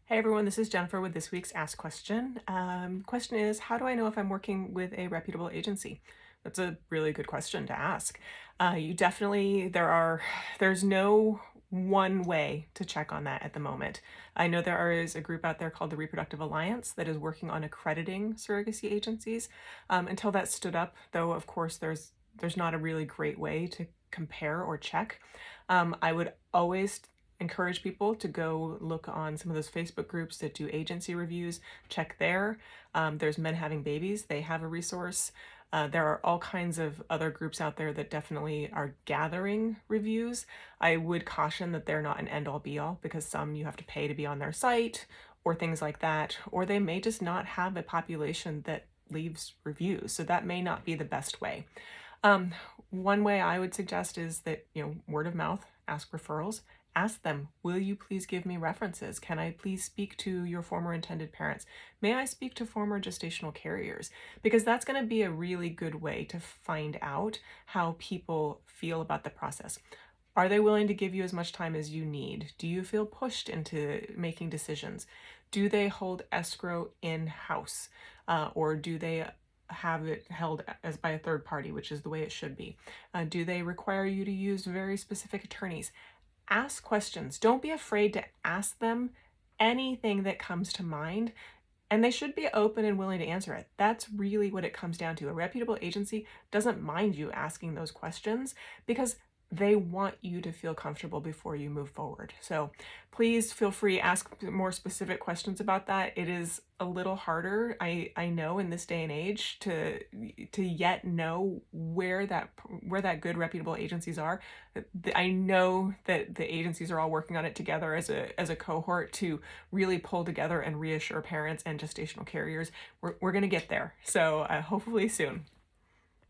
Hey everyone, this is Jennifer with this week's Ask Question. Question is, how do I know if I'm working with a reputable agency? That's a really good question to ask. You definitely, there's no one way to check on that at the moment. I know there is a group out there called the Reproductive Alliance that is working on accrediting surrogacy agencies. Until that stood up, though, of course, there's not a really great way to compare or check. I would always encourage people to go look on some of those Facebook groups that do agency reviews, check there. There's Men Having Babies, they have a resource. There are all kinds of other groups out there that definitely are gathering reviews. I would caution that they're not an end all be all because some you have to pay to be on their site or things like that, or they may just not have a population that leaves reviews. So that may not be the best way. One way I would suggest is that, word of mouth, ask referrals. Ask them, will you please give me references? Can I please speak to your former intended parents? May I speak to former gestational carriers? Because that's going to be a really good way to find out how people feel about the process. Are they willing to give you as much time as you need? Do you feel pushed into making decisions? Do they hold escrow in-house? Or do they have it held as by a third party, which is the way it should be? Do they require you to use very specific attorneys? Ask questions. Don't be afraid to ask them anything that comes to mind, and they should be open and willing to answer it. That's really what it comes down to. A reputable agency doesn't mind you asking those questions because they want you to feel comfortable before you move forward. So please feel free to ask more specific questions about that. It is a little harder, I know, in this day and age to yet know where that good reputable agencies are. I know that the agencies are all working on it together as a cohort to really pull together and reassure parents and gestational carriers. We're going to get there. So hopefully soon.